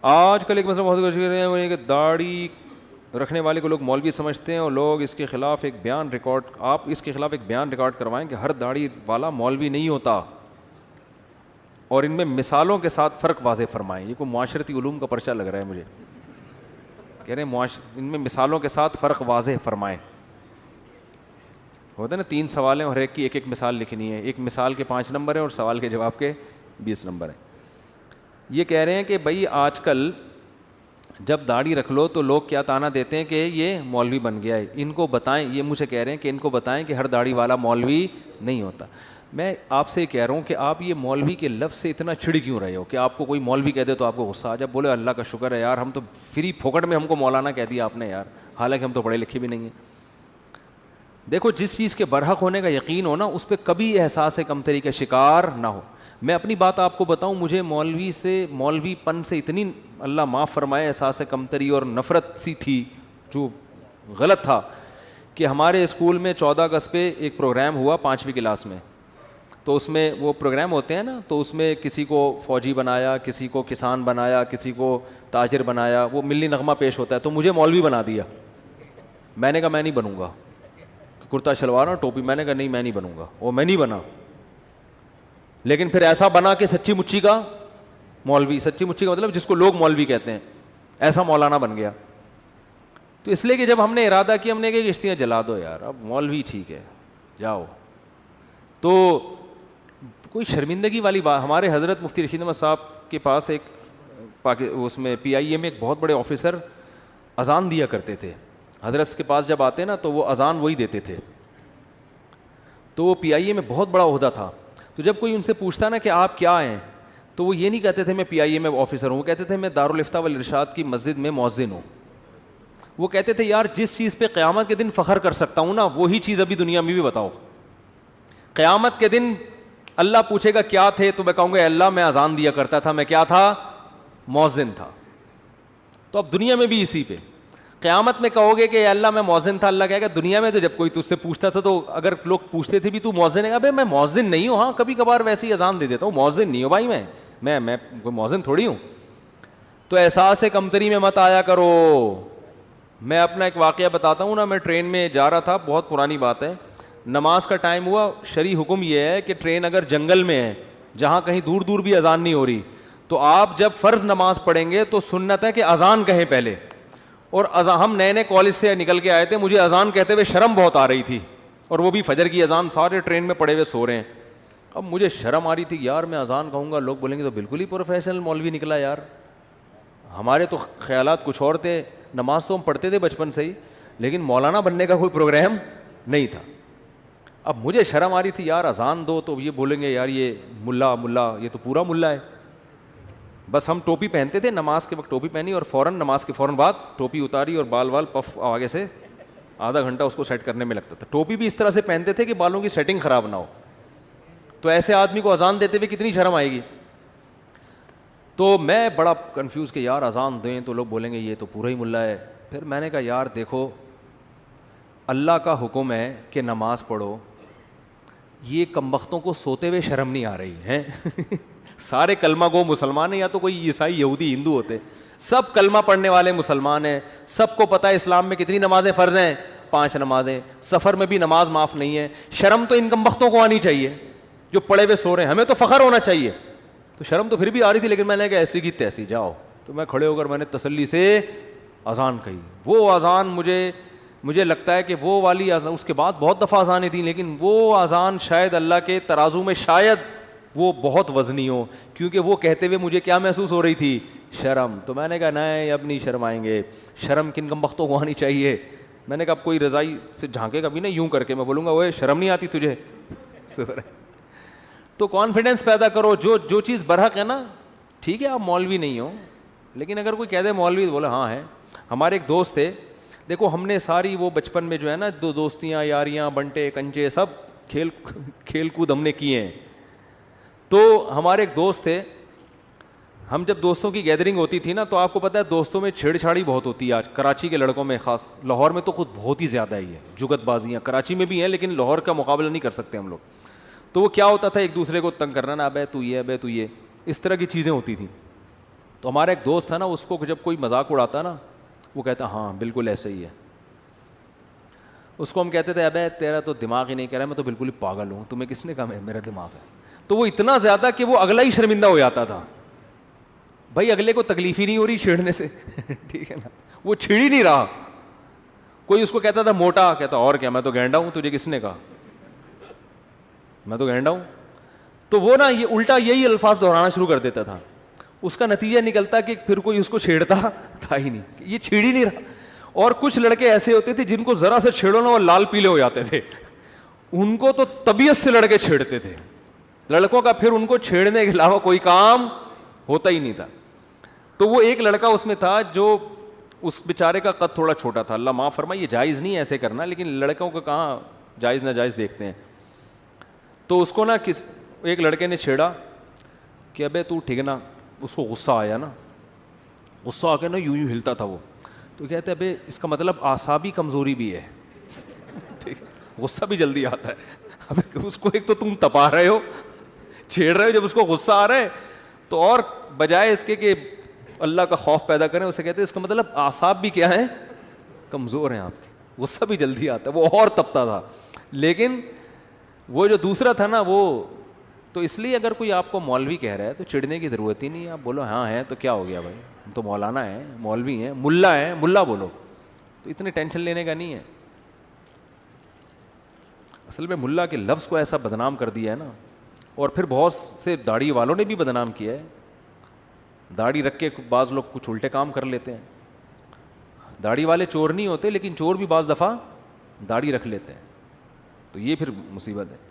آج کل ایک مسئلہ بہت کوشش کر رہے ہیں وہ یہ کہ داڑھی رکھنے والے کو لوگ مولوی سمجھتے ہیں اور لوگ اس کے خلاف ایک بیان ریکارڈ آپ اس کے خلاف ایک بیان ریکارڈ کروائیں کہ ہر داڑھی والا مولوی نہیں ہوتا اور ان میں مثالوں کے ساتھ فرق واضح فرمائیں. یہ کوئی معاشرتی علوم کا پرچہ لگ رہا ہے مجھے. کہہ رہے ہیں ان میں مثالوں کے ساتھ فرق واضح فرمائیں. ہوتا ہے نا 3 سوال ہیں اور ایک کی ایک ایک مثال لکھنی ہے. ایک مثال کے 5 نمبر ہیں اور سوال کے جواب کے 20 نمبر ہیں. یہ کہہ رہے ہیں کہ بھائی آج کل جب داڑھی رکھ لو تو لوگ کیا تانا دیتے ہیں کہ یہ مولوی بن گیا ہے. ان کو بتائیں, یہ مجھے کہہ رہے ہیں کہ ان کو بتائیں کہ ہر داڑھی والا مولوی نہیں ہوتا. میں آپ سے کہہ رہا ہوں کہ آپ یہ مولوی کے لفظ سے اتنا چڑ کیوں رہے ہو کہ آپ کو کوئی مولوی کہہ دے تو آپ کو غصہ آ جائے. بولے اللہ کا شکر ہے یار, ہم تو فری پھوکٹ میں ہم کو مولانا کہہ دیا آپ نے یار, حالانکہ ہم تو پڑھے لکھے بھی نہیں ہیں. دیکھو جس چیز کے برحق ہونے کا یقین ہو نا اس پہ کبھی احساس کمتری کا شکار نہ ہو. میں اپنی بات آپ کو بتاؤں, مجھے مولوی پن سے اتنی اللہ معاف فرمائے احساس کمتری اور نفرت سی تھی جو غلط تھا کہ ہمارے اسکول میں 14 اگست پہ ایک پروگرام ہوا 5ویں کلاس میں. تو اس میں وہ پروگرام ہوتے ہیں نا, تو اس میں کسی کو فوجی بنایا, کسی کو کسان بنایا, کسی کو تاجر بنایا, وہ ملی نغمہ پیش ہوتا ہے. تو مجھے مولوی بنا دیا. میں نے کہا میں نہیں بنوں گا, کرتا شلوار اور ٹوپی. میں نے کہا نہیں میں نہیں بنوں گا, وہ میں نہیں بنا. لیکن پھر ایسا بنا کہ سچی مچی کا مولوی, سچی مچی کا مطلب جس کو لوگ مولوی کہتے ہیں, ایسا مولانا بن گیا. تو اس لیے کہ جب ہم نے ارادہ کیا, ہم نے کہا کشتیاں جلا دو یار, اب مولوی ٹھیک ہے جاؤ. تو کوئی شرمندگی والی بات. ہمارے حضرت مفتی رشید احمد صاحب کے پاس ایک اس میں PIA میں ایک بہت بڑے آفیسر اذان دیا کرتے تھے. حضرت کے پاس جب آتے نا تو وہ اذان وہی دیتے تھے. تو وہ PIA میں بہت بڑا عہدہ تھا. تو جب کوئی ان سے پوچھتا نا کہ آپ کیا ہیں, تو وہ یہ نہیں کہتے تھے میں PIA میں آفیسر ہوں, وہ کہتے تھے میں دارالافتاء والارشاد کی مسجد میں مؤذن ہوں. وہ کہتے تھے یار جس چیز پہ قیامت کے دن فخر کر سکتا ہوں نا, وہی چیز ابھی دنیا میں بھی بتاؤ. قیامت کے دن اللہ پوچھے گا کیا تھے, تو میں کہوں گا اللہ میں اذان دیا کرتا تھا. میں کیا تھا؟ مؤذن تھا. تو اب دنیا میں بھی اسی پہ. قیامت میں کہو گے کہ اللہ میں مؤذن تھا, اللہ کہے گا دنیا میں تو جب کوئی تجھ سے پوچھتا تھا تو اگر لوگ پوچھتے تھے بھی تو مؤذن ہے, ابے میں مؤذن نہیں ہوں, ہاں کبھی کبھار ویسے ہی اذان دے دیتا ہوں, مؤذن نہیں ہوں بھائی, میں کوئی مؤذن تھوڑی ہوں. تو احساس کمتری میں مت آیا کرو. میں اپنا ایک واقعہ بتاتا ہوں نا. میں ٹرین میں جا رہا تھا, بہت پرانی بات ہے, نماز کا ٹائم ہوا. شرعی حکم یہ ہے کہ ٹرین اگر جنگل میں ہے جہاں کہیں دور دور بھی اذان نہیں ہو رہی, تو آپ جب فرض نماز پڑھیں گے تو سنت ہے کہ اذان کہیں پہلے. اور ہم نئے نئے کالج سے نکل کے آئے تھے, مجھے اذان کہتے ہوئے شرم بہت آ رہی تھی, اور وہ بھی فجر کی اذان. سارے ٹرین میں پڑے ہوئے سو رہے ہیں. اب مجھے شرم آ رہی تھی یار, میں اذان کہوں گا, لوگ بولیں گے تو بالکل ہی پروفیشنل مولوی نکلا یار. ہمارے تو خیالات کچھ اور تھے. نماز تو ہم پڑھتے تھے بچپن سے ہی, لیکن مولانا بننے کا کوئی پروگرام نہیں تھا. اب مجھے شرم آ رہی تھی یار, اذان دو تو یہ بولیں گے یار یہ ملا یہ تو پورا ملا ہے. بس ہم ٹوپی پہنتے تھے, نماز کے وقت ٹوپی پہنی اور فوراً نماز کے فوراً بعد ٹوپی اتاری اور بال پف آگے سے آدھا گھنٹہ اس کو سیٹ کرنے میں لگتا تھا. ٹوپی بھی اس طرح سے پہنتے تھے کہ بالوں کی سیٹنگ خراب نہ ہو. تو ایسے آدمی کو اذان دیتے ہوئے کتنی شرم آئے گی. تو میں بڑا کنفیوز کہ یار اذان دیں تو لوگ بولیں گے یہ تو پورا ہی ملا ہے. پھر میں نے کہا یار دیکھو, اللہ کا حکم ہے کہ نماز پڑھو, یہ کمبختوں کو سوتے ہوئے شرم نہیں آ رہی ہے. سارے کلمہ گو مسلمان ہیں, یا تو کوئی عیسائی یہودی ہندو ہوتے, سب کلمہ پڑھنے والے مسلمان ہیں. سب کو پتہ ہے اسلام میں کتنی نمازیں فرض ہیں, 5 نمازیں. سفر میں بھی نماز معاف نہیں ہے. شرم تو ان کمبختوں کو آنی چاہیے جو پڑے ہوئے سو رہے ہیں, ہمیں تو فخر ہونا چاہیے. تو شرم تو پھر بھی آ رہی تھی, لیکن میں نے کہا ایسی کی تیسی جاؤ. تو میں کھڑے ہو کر میں نے تسلی سے اذان کہی. وہ اذان مجھے لگتا ہے کہ وہ والی اذان, اس کے بعد بہت دفعہ اذانیں تھیں, لیکن وہ اذان شاید اللہ کے ترازو میں شاید وہ بہت وزنی ہو, کیونکہ وہ کہتے ہوئے مجھے کیا محسوس ہو رہی تھی, شرم. تو میں نے کہا نہیں اب نہیں شرمائیں گے. شرم کن کمبختوں کو آنی چاہیے. میں نے کہا اب کوئی رضائی سے جھانکے گا بھی نہیں یوں کر کے, میں بولوں گا وہ شرم نہیں آتی تجھے. تو کانفیڈنس پیدا کرو, جو چیز برحق ہے نا. ٹھیک ہے آپ مولوی نہیں ہو, لیکن اگر کوئی کہہ دے مولوی تو بولے ہاں ہے. ہمارے ایک دوست تھے, دیکھو ہم نے ساری وہ بچپن میں جو ہے نا دوستیاں یاریاں بنٹے کنچے سب کھیل کود ہم نے کیے ہیں. تو ہمارے ایک دوست تھے, ہم جب دوستوں کی گیدرنگ ہوتی تھی نا, تو آپ کو پتہ ہے دوستوں میں چھیڑ چھاڑی بہت ہوتی ہے آج کراچی کے لڑکوں میں خاص. لاہور میں تو خود بہت ہی زیادہ ہی ہے, جگت بازیاں کراچی میں بھی ہیں, لیکن لاہور کا مقابلہ نہیں کر سکتے ہم لوگ. تو وہ کیا ہوتا تھا, ایک دوسرے کو تنگ کرنا, نا ابے تو یہ ابے تو یہ, اس طرح کی چیزیں ہوتی تھیں. تو ہمارا ایک دوست تھا نا, اس کو جب کوئی مذاق اڑاتا نا, وہ کہتا ہاں بالکل ایسے ہی ہے. اس کو ہم کہتے تھے ابے تیرا تو دماغ ہی نہیں کہہ رہا, میں تو بالکل ہی پاگل ہوں, تمہیں کس نے کہا میرا دماغ ہے. تو وہ اتنا زیادہ کہ وہ اگلا ہی شرمندہ ہو جاتا تھا. بھائی اگلے کو تکلیف ہی نہیں ہو رہی چھیڑنے سے, ٹھیک ہے نا, وہ چھیڑ ہی نہیں رہا. کوئی اس کو کہتا تھا موٹا, کہتا اور کیا, میں تو گینڈا ہوں, تجھے کس نے کہا میں تو گینڈا ہوں. تو وہ نا یہ الٹا یہی الفاظ دہرانا شروع کر دیتا تھا. اس کا نتیجہ نکلتا کہ پھر کوئی اس کو چھیڑتا تھا ہی نہیں, یہ چھیڑ ہی نہیں رہا. اور کچھ لڑکے ایسے ہوتے تھے جن کو ذرا سے چھیڑو نا وہ لال پیلے ہو جاتے تھے, ان کو تو طبیعت سے لڑکے چھیڑتے تھے. لڑکوں کا پھر ان کو چھیڑنے کے علاوہ کوئی کام ہوتا ہی نہیں تھا. تو وہ ایک لڑکا اس میں تھا جو اس بیچارے کا قد تھوڑا چھوٹا تھا, اللہ معاف فرمائے, یہ جائز نہیں ہے ایسے کرنا, لیکن لڑکوں کو کہاں جائز ناجائز دیکھتے ہیں. تو اس کو نا ایک لڑکے نے چھیڑا کہ ابے تو ٹھیک نا, اس کو غصہ آیا نا, غصہ آ کے نا یوں ہلتا تھا وہ. تو کہتے ابے اس کا مطلب اعصابی کمزوری بھی ہے, ٹھیک, غصہ بھی جلدی آتا ہے. اب اس کو ایک تو تم تپا رہے ہو, چھیڑ رہے ہو, جب اس کو غصہ آ رہا ہے تو اور بجائے اس کے کہ اللہ کا خوف پیدا کریں, اسے کہتے ہیں اس کا مطلب اعصاب بھی کیا ہیں, کمزور ہیں آپ کے, غصہ بھی جلدی آتا ہے. وہ اور تپتا تھا. لیکن وہ جو دوسرا تھا نا وہ تو اس لیے اگر کوئی آپ کو مولوی کہہ رہا ہے تو چڑھنے کی ضرورت ہی نہیں ہے. آپ بولو ہاں ہے تو کیا ہو گیا بھائی, ہم تو مولانا ہیں, مولوی ہیں, ملا ہیں, ملا بولو, تو اتنی ٹینشن لینے کا نہیں ہے. اصل میں ملا کے لفظ کو ایسا بدنام کر دیا ہے نا, اور پھر بہت سے داڑھی والوں نے بھی بدنام کیا ہے. داڑھی رکھ کے بعض لوگ کچھ الٹے کام کر لیتے ہیں. داڑھی والے چور نہیں ہوتے, لیکن چور بھی بعض دفعہ داڑھی رکھ لیتے ہیں, تو یہ پھر مصیبت ہے.